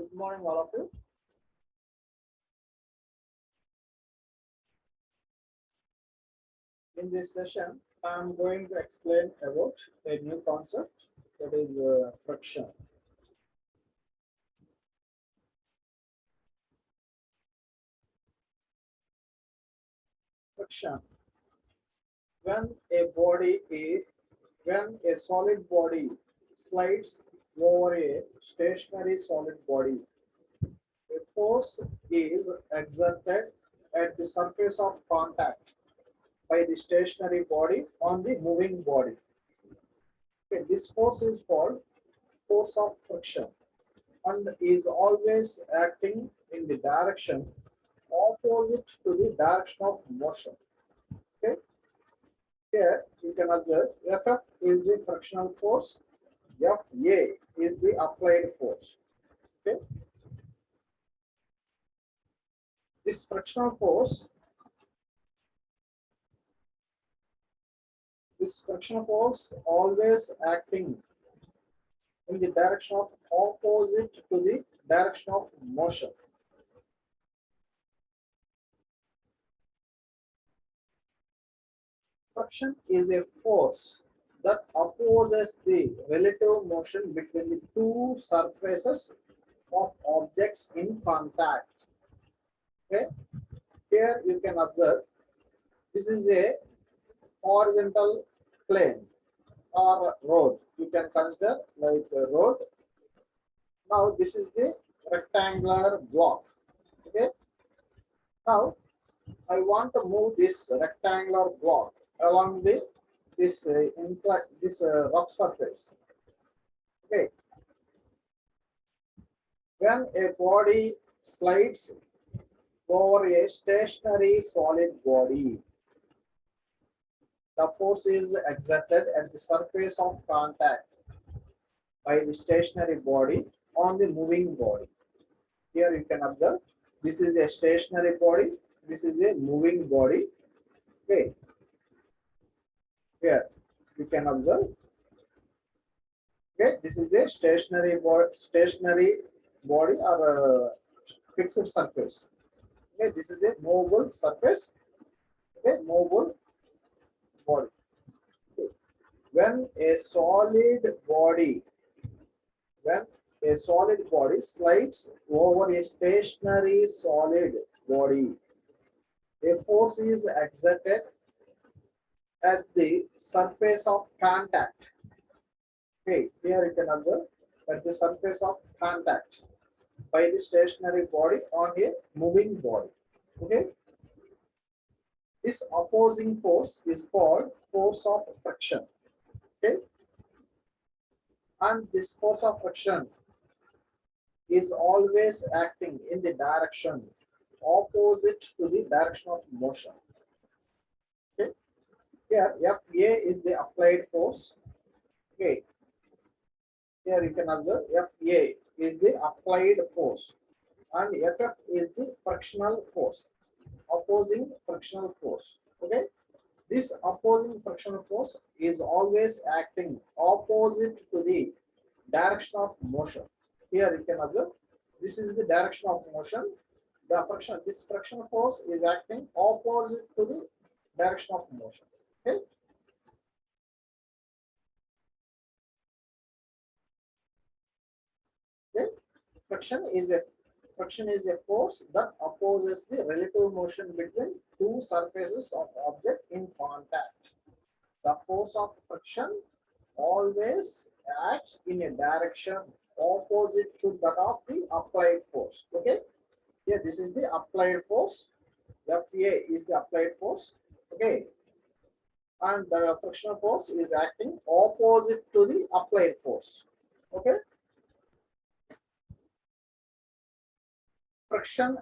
Good morning, all of you. In this session, I am going to explain about a new concept, that is friction. Friction. When a body is, when a solid body slides over a stationary solid body, a force is exerted at the surface of contact by the stationary body on the moving body. Okay, this force is called force of friction and is always acting in the direction opposite to the direction of motion. Okay, here you can observe Ff is the frictional force, Fa is the applied force. Okay, this frictional force, always acting in the direction of opposite to the direction of motion. Friction is a force that opposes the relative motion between the two surfaces of objects in contact. Okay, here you can observe this is a horizontal plane or road. You can consider like a road. Now this is the rectangular block. Okay, now I want to move this rectangular block along the this rough surface. Okay, when a body slides over a stationary solid body, the force is exerted at the surface of contact by the stationary body on the moving body. Here you can observe this is a stationary body, this is a moving body. Okay, here you can observe. Okay, this is a stationary body or a fixed surface. Okay, this is a movable surface. Okay, movable body. Okay. When a solid body slides over a stationary solid body, a force is exerted at the surface of contact. Okay, here you can observe at the surface of contact by the stationary body on a moving body. Okay, this opposing force is called force of friction. Okay, and this force of friction is always acting in the direction opposite to the direction of motion. Okay, here Fa is the applied force. Okay, here you can observe Fa is the applied force and Ff is the frictional force, opposing frictional force. Okay, this opposing frictional force is always acting opposite to the direction of motion. Here you can observe this is the direction of motion. This frictional force is acting opposite to the direction of motion. Okay. Okay. Friction is a force that opposes the relative motion between two surfaces of object in contact. The force of friction always acts in a direction opposite to that of the applied force. Okay, here this is the applied force. Fa is the applied force. Okay, and the frictional force is acting opposite to the applied force. Okay, friction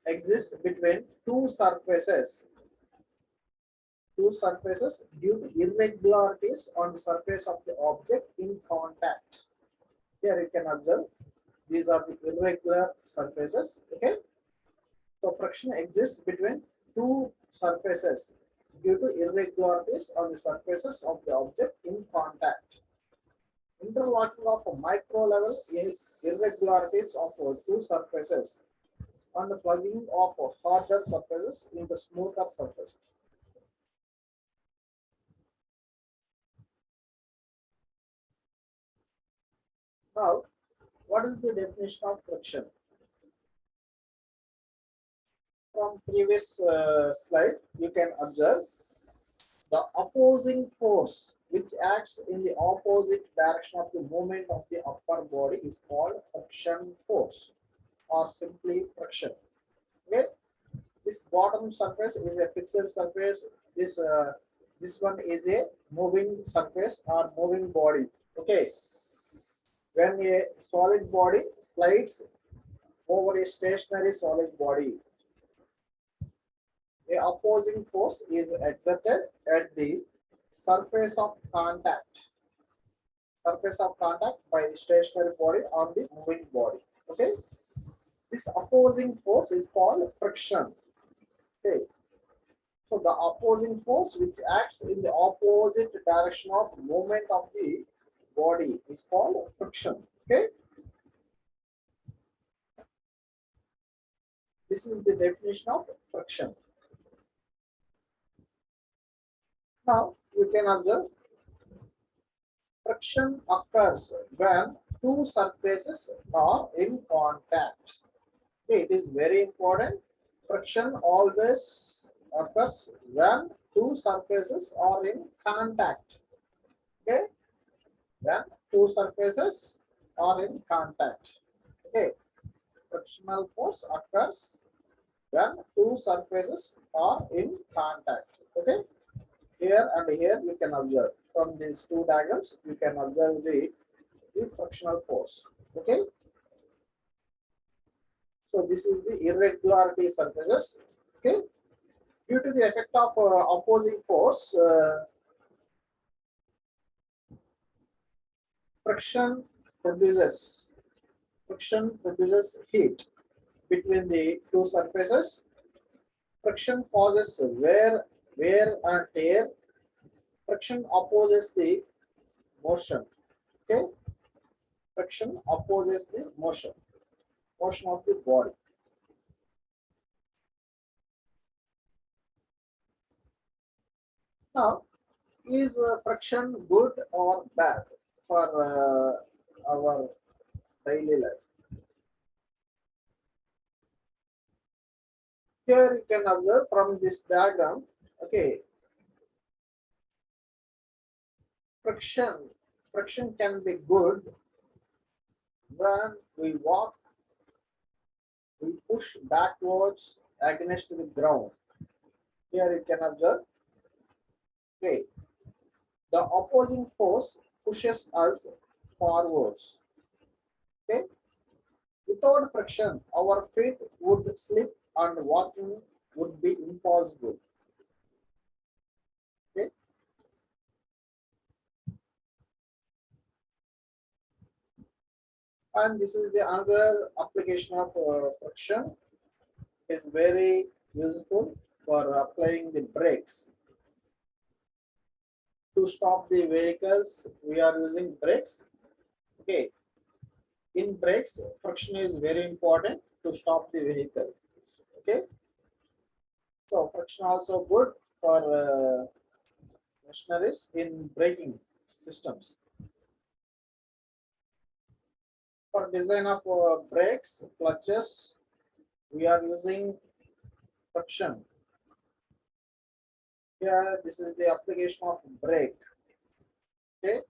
exists between two surfaces due to irregularities on the surface of the object in contact. Here you can observe these are the irregular surfaces. Okay, so friction exists between two surfaces due to irregularities on the surfaces of the object in contact. interlocking of a micro level irregularities of two surfaces and the plugging of harder surfaces into smoother surfaces. Now, what is the definition of friction? From previous slide, you can observe the opposing force which acts in the opposite direction of the movement of the upper body is called friction force or simply friction. Okay, this bottom surface is a fixed surface. This one is a moving surface or moving body. Okay, when a solid body slides over a stationary solid body, a opposing force is exerted at the surface of contact by the stationary body on the moving body. Okay, this opposing force is called friction. Okay, so the opposing force which acts in the opposite direction of movement of the body is called friction. Okay, this is the definition of friction. Now you can observe friction occurs when two surfaces are in contact. Okay, it is very important. Friction always occurs when two surfaces are in contact. Okay, when two surfaces are in contact. Okay, frictional force occurs when two surfaces are in contact. Okay, here and here you can observe from these two diagrams. You can observe the frictional force. Okay, so this is the irregularity surfaces. Okay, due to the effect of opposing force, friction produces heat between the two surfaces. Friction causes wear and tear. Friction opposes the motion. Okay, friction opposes the motion of the body. Now, is friction good or bad for our daily life? Here you can observe from this diagram. Okay, friction can be good when we walk, we push backwards against the ground. Here you can observe. Okay, the opposing force pushes us forwards. Okay, without friction, our feet would slip and walking would be impossible. Okay, and this is the another application of friction. Is very useful for applying the brakes. To stop the vehicles, we are using brakes. Okay, in brakes, friction is very important to stop the vehicle. Okay, so friction also good for machineries in braking systems. For design of brakes, clutches, we are using friction. Here, this is the application of brake. Okay.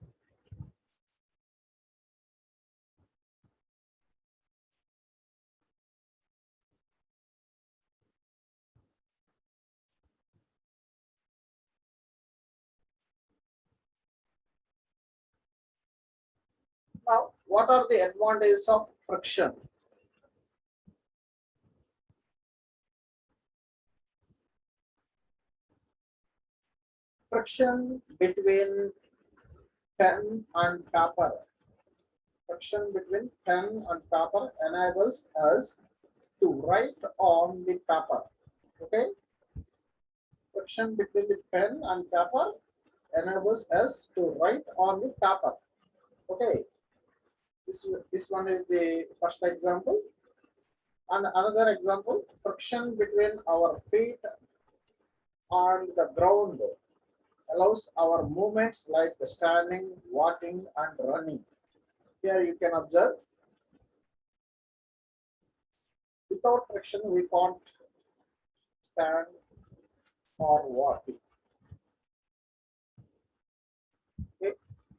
Now, what are the advantages of friction? Friction between pen and paper. Friction between pen and paper enables us to write on the paper. Okay. Friction between the pen and paper enables us to write on the paper. Okay, this one is the first example. And another example, friction between our feet and the ground allows our movements like standing, walking, and running. Here you can observe, without friction we can't stand or walk. Okay?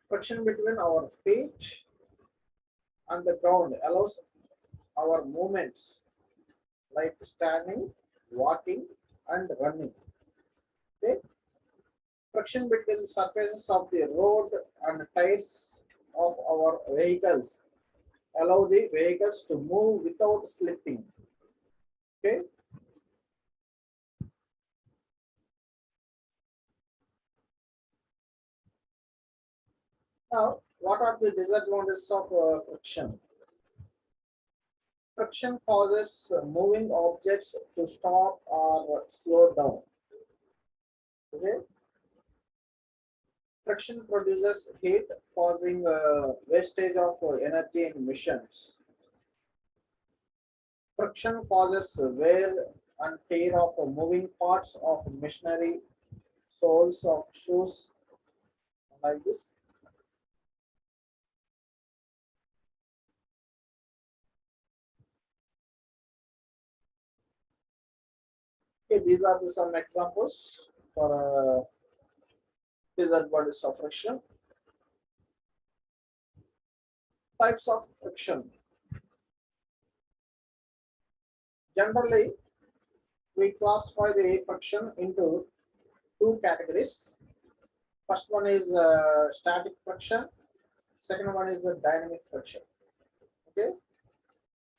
Friction between our feet and the ground allows our movements like standing, walking, and running. Okay? Friction between surfaces of the road and tires of our vehicles allow the vehicles to move without slipping. Okay. Now, what are the disadvantages of friction? Friction causes moving objects to stop or slow down. Okay. Friction produces heat, causing wastage of energy in missions. Friction causes wear and tear of moving parts of machinery, soles of shoes, like this. Okay, these are some examples for disadvantages of friction. Types of friction. Generally, we classify the friction into two categories. First one is static friction. Second one is dynamic friction. Okay.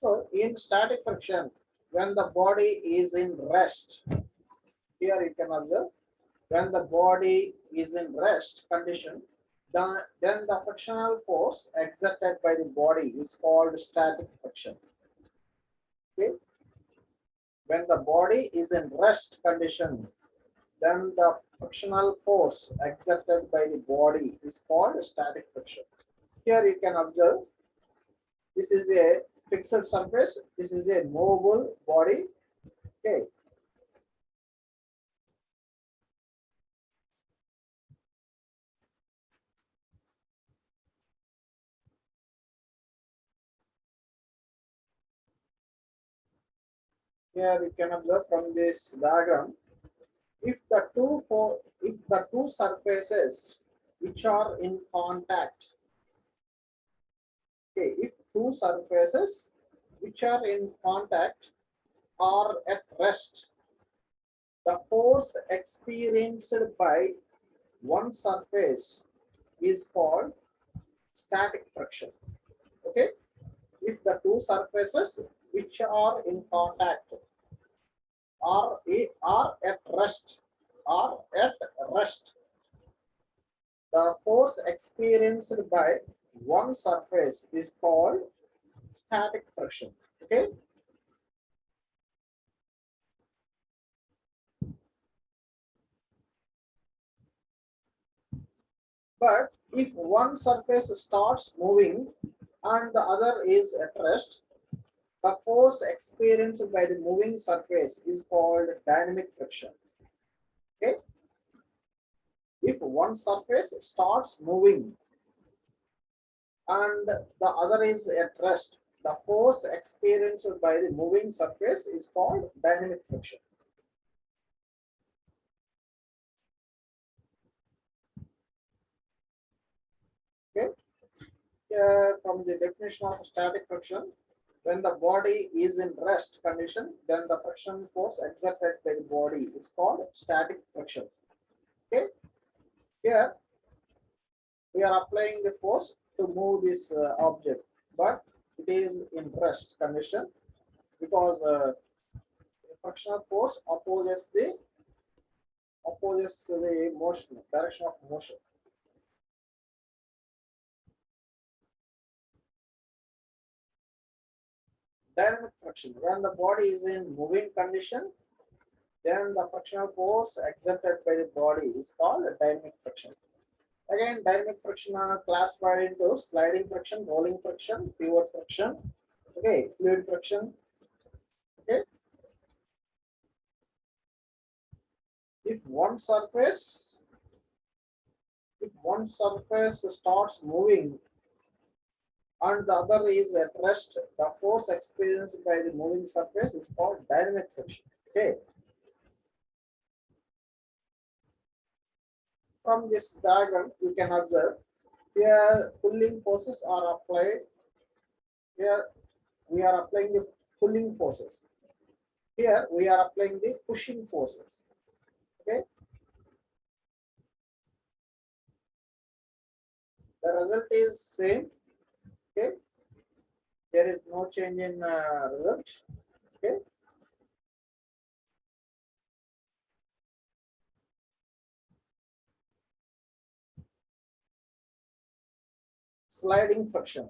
So in static friction, when the body is in rest, here you can observe, when the body is in rest condition, then the frictional force exerted by the body is called static friction. Okay. When the body is in rest condition, then the frictional force exerted by the body is called static friction. Here you can observe, this is a fixed surface, this is a movable body. Okay. Here you can observe from this diagram, if the two surfaces which are in contact, okay, if two surfaces which are in contact are at rest, the force experienced by one surface is called static friction. Okay, if the two surfaces which are in contact are at rest, are at rest, the force experienced by one surface is called static friction. Okay. But if one surface starts moving and the other is at rest, the force experienced by the moving surface is called dynamic friction. Okay. If one surface starts moving and the other is at rest, the force experienced by the moving surface is called dynamic friction. Okay. From the definition of static friction, when the body is in rest condition, then the friction force exerted by the body is called static friction. Okay. Here we are applying the force to move this object, but it is in rest condition because frictional force opposes the motion, direction of motion. Dynamic friction, when the body is in moving condition, then the frictional force exerted by the body is called dynamic friction. Again, dynamic friction are classified into sliding friction, rolling friction, pivot friction, okay, fluid friction. Okay, if one surface if one surface starts moving and the other is at rest, the force experienced by the moving surface is called dynamic friction. Okay, from this diagram you can observe here pulling forces are applied. Here we are applying the pulling forces. Here we are applying the pushing forces. Okay, the result is same. Okay, there is no change in result. Okay, sliding friction.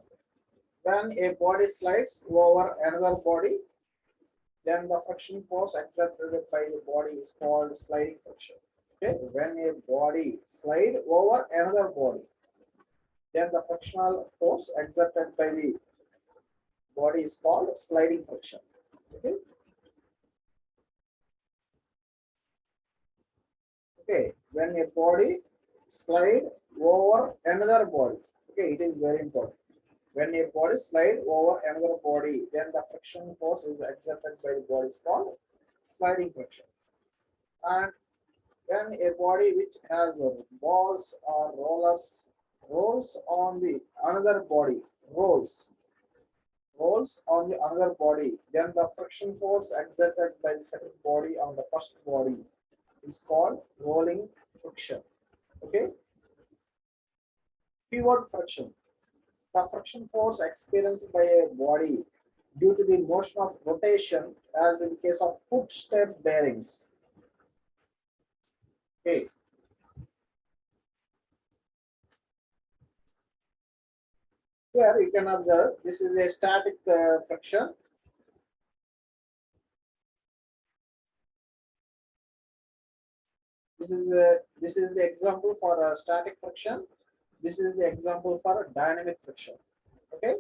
When a body slides over another body, then the friction force exerted by the body is called sliding friction. Okay, when a body slide over another body, then the frictional force exerted by the body is called sliding friction. Okay, okay, when a body slide over another body, okay, it is very important. When a body slide over another body, then the friction force is exerted by the body is called sliding friction. And when a body which has balls or rollers rolls on the another body, rolls rolls on the another body, then the friction force exerted by the second body on the first body is called rolling friction. Okay, pivot friction. The friction force experienced by a body due to the motion of rotation, as in case of footstep bearings. Okay, here you can observe this is a static friction. This is the example for a static friction. This is the example for a dynamic friction. Okay,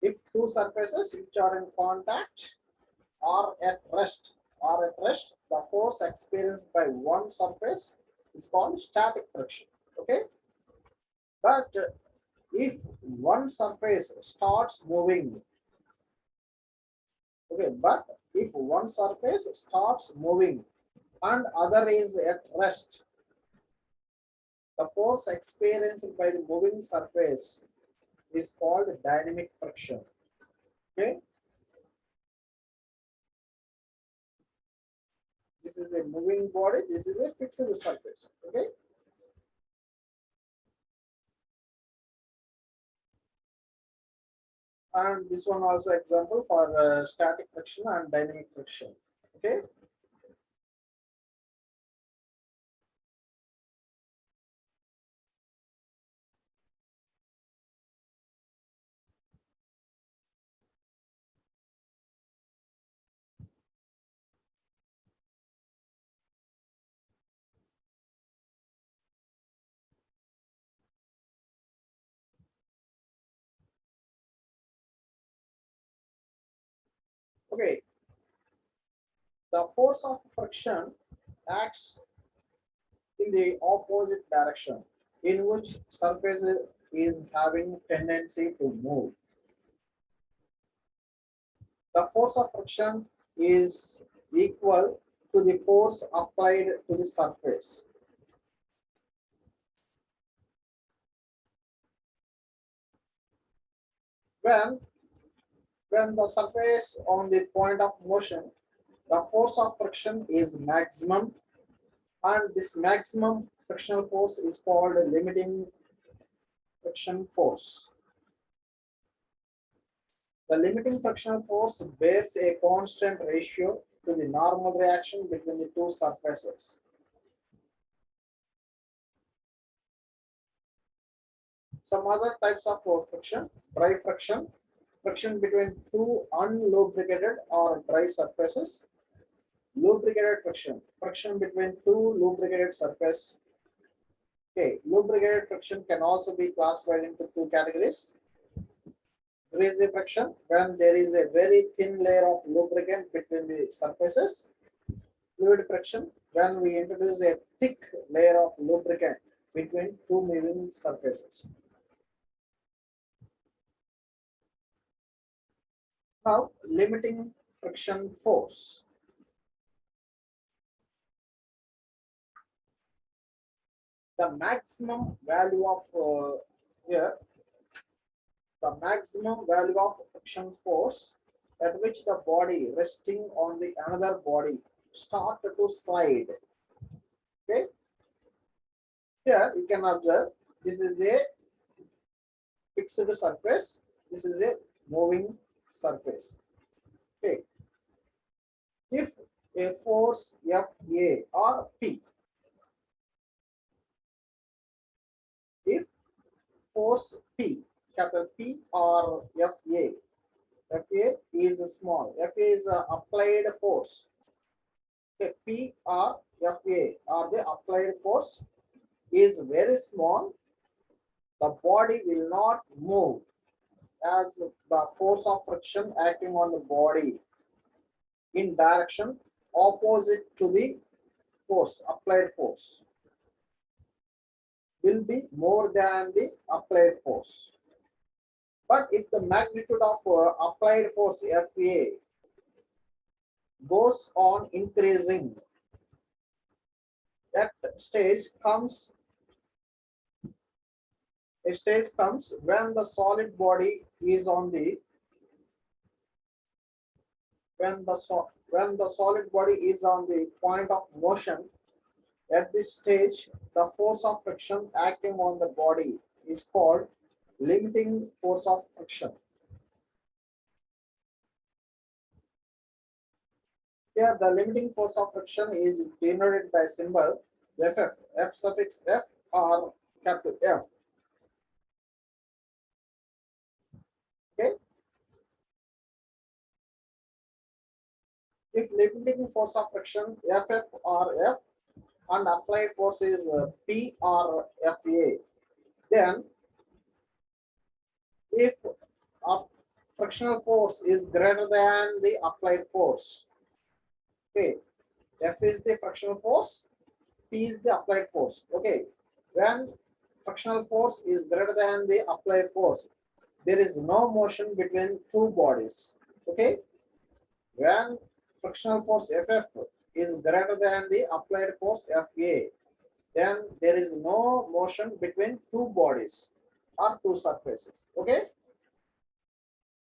if two surfaces which are in contact are at rest, the force experienced by one surface is called static friction. Okay, but if one surface starts moving, okay, but if one surface starts moving and other is at rest, the force experienced by the moving surface is called dynamic friction. Okay, this is a moving body, this is a fixed surface. Okay, and this one also example for static friction and dynamic friction. Okay, okay, the force of friction acts in the opposite direction in which surface is having tendency to move. The force of friction is equal to the force applied to the surface. When, when the surface on the point of motion, the force of friction is maximum, and this maximum frictional force is called limiting friction force. The limiting frictional force bears a constant ratio to the normal reaction between the two surfaces. Some other types of friction, dry friction between two unlubricated or dry surfaces. lubricated friction, friction between two lubricated surface. Okay, lubricated friction can also be classified into two categories. Greasy friction, when there is a very thin layer of lubricant between the surfaces. Fluid friction, when we introduce a thick layer of lubricant between two moving surfaces. Now, limiting friction force. The maximum value of here, the maximum value of friction force at which the body resting on the another body start to slide. Okay, here you can observe this is a fixed surface, this is a moving surface. Okay, if a force Fa or P, if force P, capital P or Fa is small, Fa is applied force. Okay, P or Fa or the applied force is very small, the body will not move as the force of friction acting on the body in direction opposite to the force, applied force, will be more than the applied force. But if the magnitude of applied force Fa goes on increasing, that stage comes when the solid body is on the when the solid body is on the point of motion. At this stage, the force of friction acting on the body is called limiting force of friction. Here, the limiting force of friction is denoted by symbol Ff, F suffix F or capital F. Okay. If limiting force of friction Ff or F and applied force is P or Fa, then if frictional force is greater than the applied force, okay, F is the frictional force, P is the applied force. Okay, when frictional force is greater than the applied force, there is no motion between two bodies. Okay, when frictional force Ff is greater than the applied force Fa, then there is no motion between two bodies or two surfaces. Okay,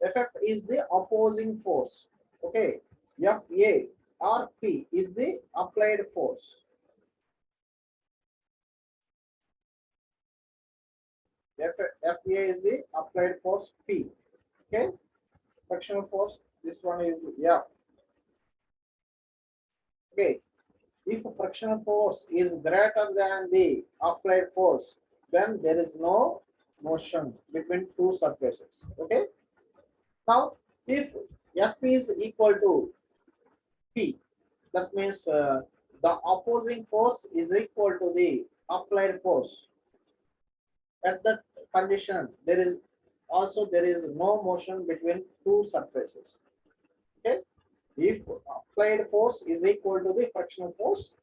Ff is the opposing force. Okay, Fa or P is the applied force. Fa is the applied force P. Okay, frictional force, this one is F. Okay, if frictional force is greater than the applied force, then there is no motion between two surfaces. Okay, now if F is equal to P, that means the opposing force is equal to the applied force. At that condition, there is no motion between two surfaces. Okay, if applied force is equal to the frictional force,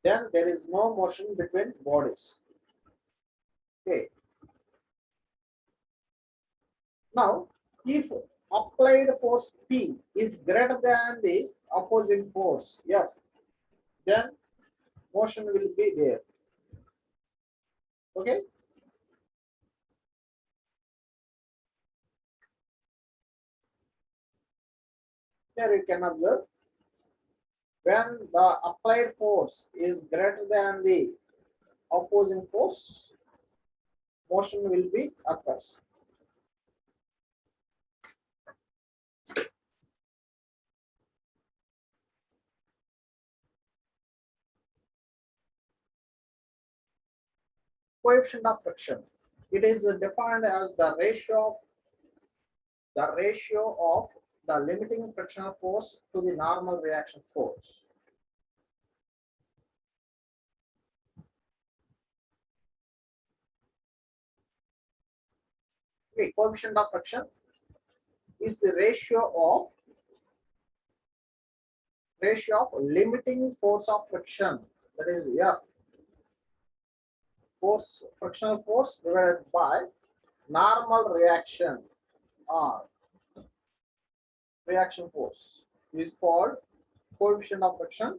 then there is no motion between bodies. Okay, now if applied force P is greater than the opposing force F, then motion will be there. Okay, here you can observe when the applied force is greater than the opposing force, motion will be occurs. Coefficient of friction. It is defined as the ratio of the limiting frictional force to the normal reaction force. Okay, coefficient of friction is the ratio of limiting force of friction, that is F, frictional force divided by normal reaction or reaction force, is called coefficient of friction.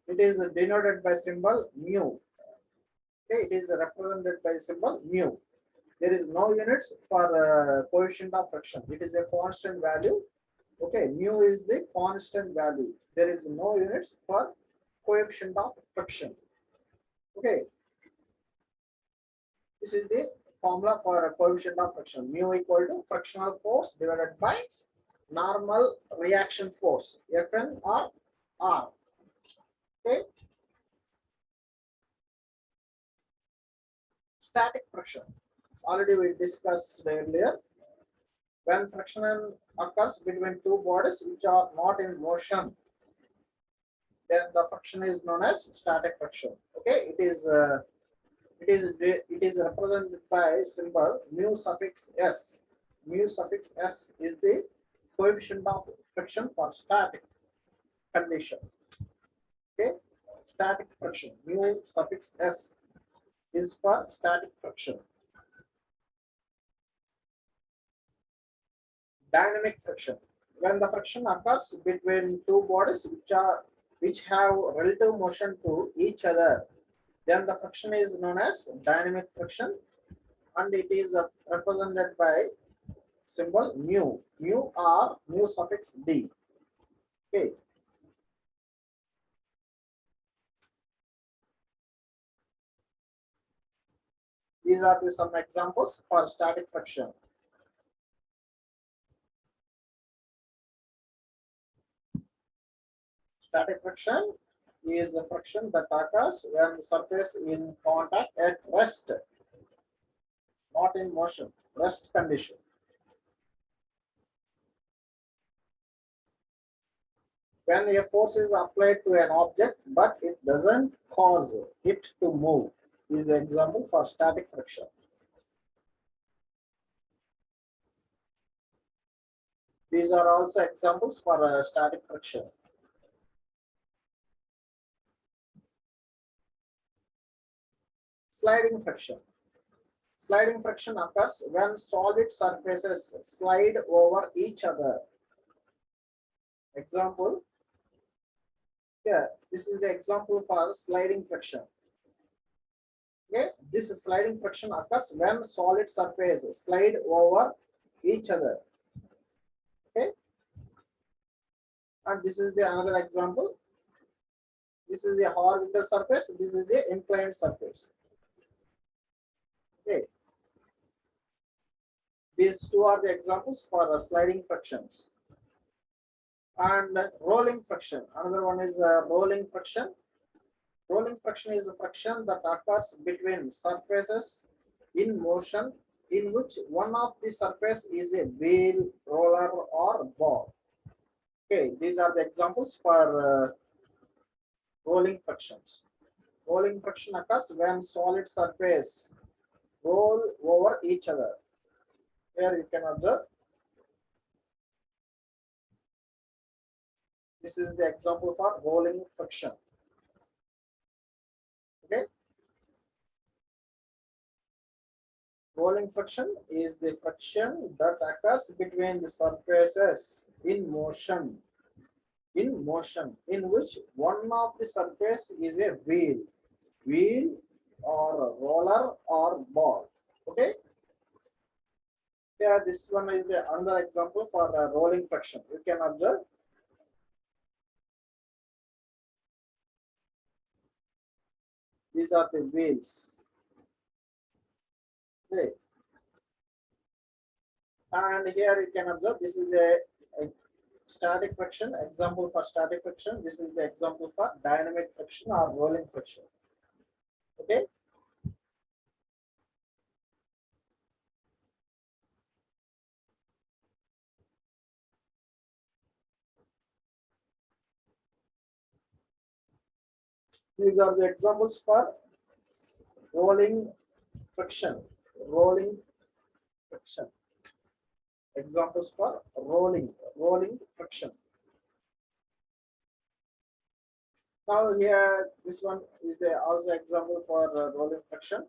It is denoted by symbol mu. Okay, it is represented by symbol mu. There is no units for coefficient of friction. It is a constant value. Okay, mu is the constant value. There is no units for coefficient of friction. Okay, this is the formula for a coefficient of friction. Mu equal to frictional force divided by normal reaction force, Fn or R. Okay, static friction. Already we discussed earlier. When friction occurs between two bodies which are not in motion, then the friction is known as static friction. Okay, it is represented by symbol mu suffix s. Mu suffix s is the coefficient of friction for static condition. Okay, static friction. Mu suffix s is for static friction. Dynamic friction. When the friction occurs between two bodies which have relative motion to each other, then the friction is known as dynamic friction, and it is represented by symbol mu. Mu or mu suffix d. Okay. These are some examples for static friction. Static friction is a friction that occurs when the surface in contact at rest, not in motion, rest condition. When a force is applied to an object but it doesn't cause it to move, is the example for static friction. These are also examples for static friction. Sliding friction. Sliding friction occurs when solid surfaces slide over each other. Example. Here, this is the example for sliding friction. Okay, this sliding friction occurs when solid surfaces slide over each other. Okay, and this is the another example. This is the horizontal surface. This is the inclined surface. Okay, these two are the examples for sliding frictions. And rolling friction. Another one is rolling friction. Rolling friction is a friction that occurs between surfaces in motion in which one of the surface is a wheel, roller, or ball. Okay, these are the examples for rolling frictions. Rolling friction occurs when solid surface roll over each other. Here you can observe. This is the example for rolling friction. Okay. Rolling friction is the friction that occurs between the surfaces in motion in which one of the surface is a wheel or a roller or ball. Okay. Yeah, this one is the another example for the rolling friction. You can observe. These are the wheels. Okay. And here you can observe this is a static friction, example for static friction. This is the example for dynamic friction or rolling friction. Okay. These are the examples for rolling friction. Rolling friction. Examples for rolling friction. Now here, this one is the also example for rolling friction.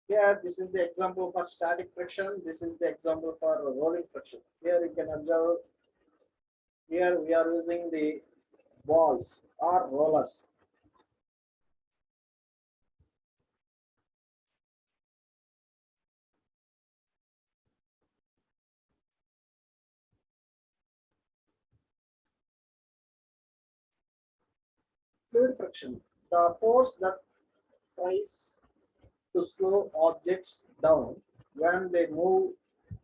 Here, this is the example for static friction. This is the example for rolling friction. Here you can observe. Here we are using the balls or rollers. Fluid friction, the force that tries to slow objects down when they move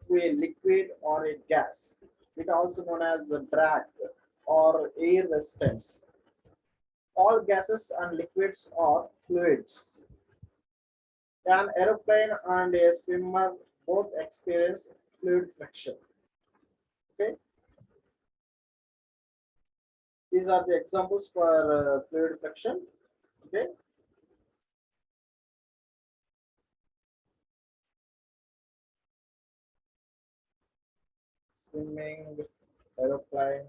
through a liquid or a gas. It also known as the drag or air resistance. All gases and liquids are fluids. An aeroplane and a swimmer both experience fluid friction. Okay, these are the examples for fluid friction. Okay, swimming, aeroplane.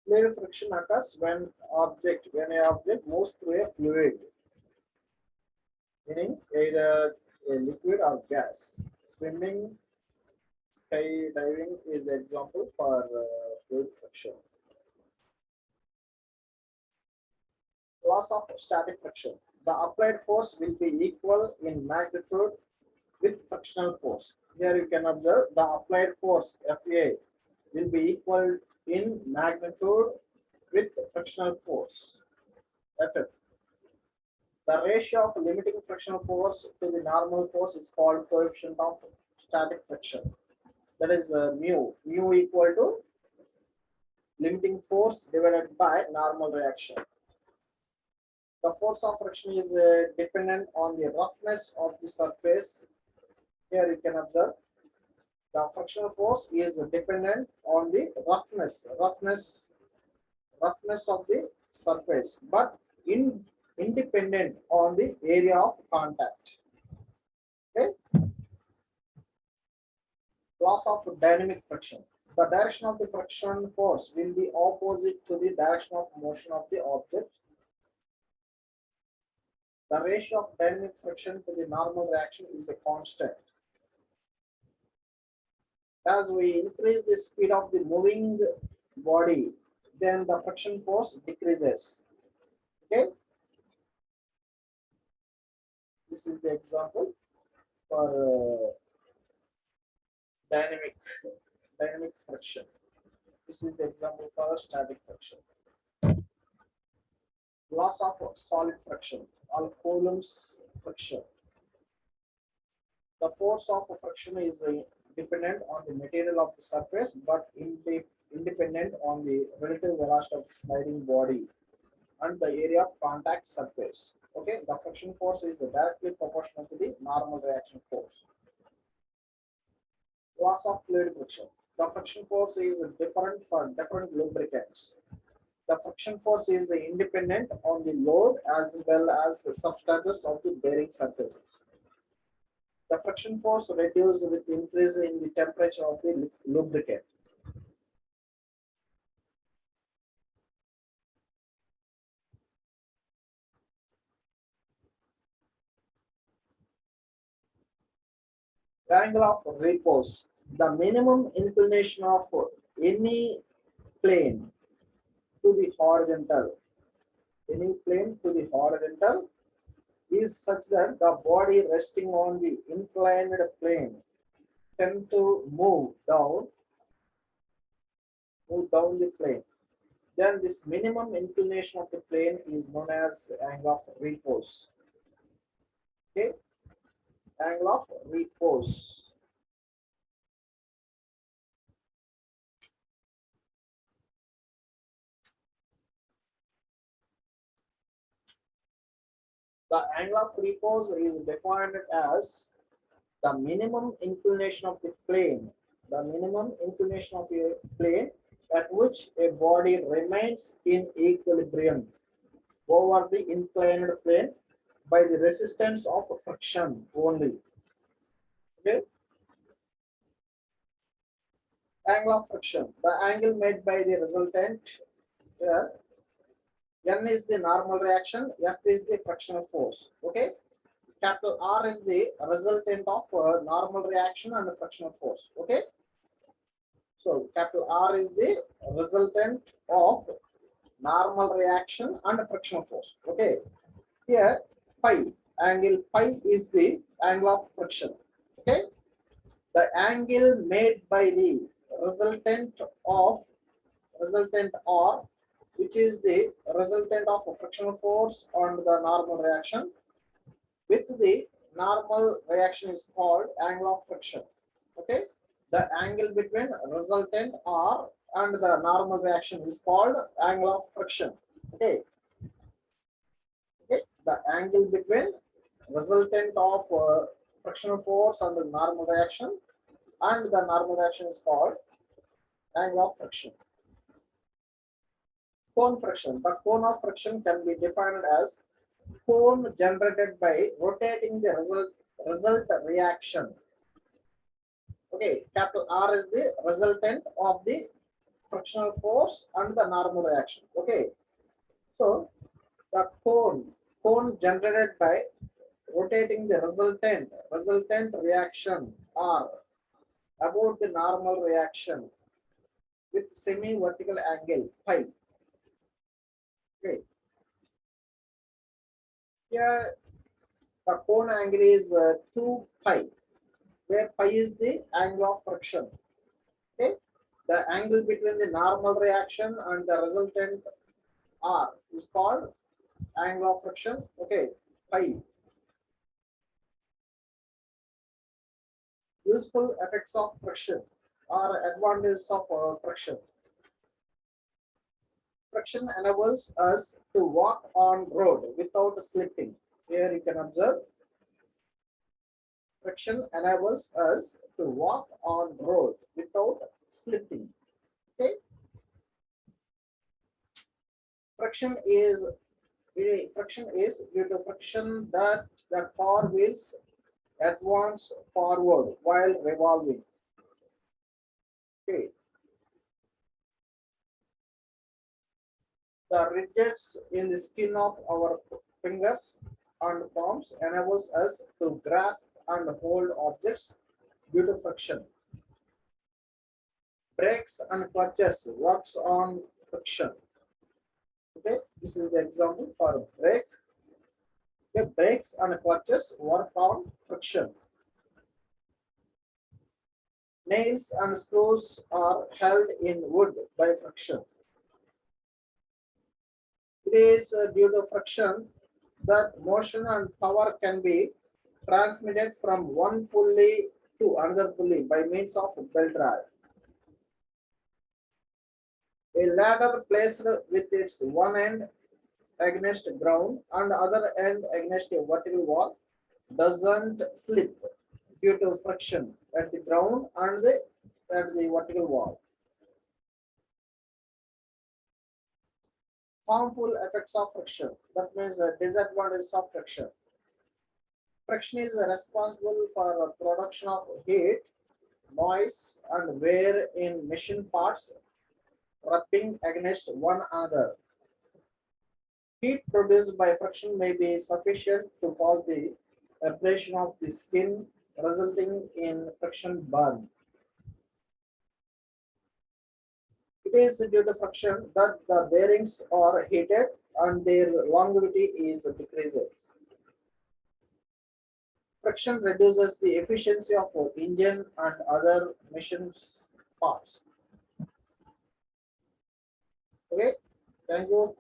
Fluid friction occurs when a object moves through a fluid, meaning either a liquid or gas. Swimming, skydiving is the example for fluid friction. Laws of static friction. The applied force will be equal in magnitude with frictional force. Here you can observe the applied force Fa will be equal in magnitude with frictional force Ff. The ratio of limiting frictional force to the normal force is called coefficient of static friction. That is mu. Mu equal to limiting force divided by normal reaction. The force of friction is dependent on the roughness of the surface. Here you can observe the frictional force is dependent on the roughness of the surface, but independent on the area of contact. Okay. Laws of dynamic friction. The direction of the friction force will be opposite to the direction of motion of the object. The ratio of dynamic friction to the normal reaction is a constant. As we increase the speed of the moving body, then the friction force decreases. Okay, this is the example for dynamic dynamic friction. This is the example for static friction. Loss of solid friction or Coulomb's friction. The force of friction is dependent on the material of the surface, but independent on the relative velocity of the sliding body and the area of contact surface. Okay, the friction force is directly proportional to the normal reaction force. Loss of fluid friction. The friction force is different for different lubricants. The friction force is independent on the load as well as the substances of the bearing surfaces. The friction force reduces with increase in the temperature of the lubricant. Angle of repose. The minimum inclination of any plane to the horizontal. Any plane to the horizontal is such that the body resting on the inclined plane tend to move down the plane. Then this minimum inclination of the plane is known as angle of repose. Okay, angle of repose. The angle of repose is defined as the minimum inclination of the plane. The minimum inclination of a plane at which a body remains in equilibrium over the inclined plane by the resistance of friction only. Okay. Angle of friction. The angle made by the resultant. N is the normal reaction. F is the frictional force. Okay. Capital R is the resultant of normal reaction and frictional force. Okay. So capital R is the resultant of normal reaction and frictional force. Okay. Here pi, angle pi is the angle of friction. Okay. The angle made by the resultant R, which is the resultant of frictional force and the normal reaction, with the normal reaction is called angle of friction. Okay. The angle between resultant R and the normal reaction is called angle of friction. Okay. Okay. The angle between resultant of frictional force and the normal reaction and the normal reaction is called angle of friction. Cone friction. The cone of friction can be defined as cone generated by rotating the result reaction. Okay, capital R is the resultant of the frictional force and the normal reaction. Okay, so the cone generated by rotating the resultant reaction R about the normal reaction with semi-vertical angle phi. Okay, here the cone angle is 2 pi, where pi is the angle of friction. Okay, the angle between the normal reaction and the resultant R is called angle of friction. Okay, pi. Useful effects of friction or advantages of friction. Friction enables us to walk on road without slipping. Here you can observe friction enables us to walk on road without slipping. Okay. Friction is due to friction that the car wheels advance forward while revolving. Okay. The ridges in the skin of our fingers and palms enables us to grasp and hold objects due to friction. Brakes and clutches works on friction. Okay, this is the example for brake. Okay, brakes and clutches work on friction. Nails and screws are held in wood by friction. It is due to friction that motion and power can be transmitted from one pulley to another pulley by means of belt drive. A ladder placed with its one end against ground and other end against a vertical wall doesn't slip due to friction at the ground and at the vertical wall. Harmful effects of friction. That means the disadvantages of friction. Friction is responsible for production of heat, noise, and wear in machine parts rubbing against one another. Heat produced by friction may be sufficient to cause the abrasion of the skin, resulting in friction burn. It is due to friction that the bearings are heated and their longevity is decreases. Friction reduces the efficiency of engine and other machines parts. Okay, thank you.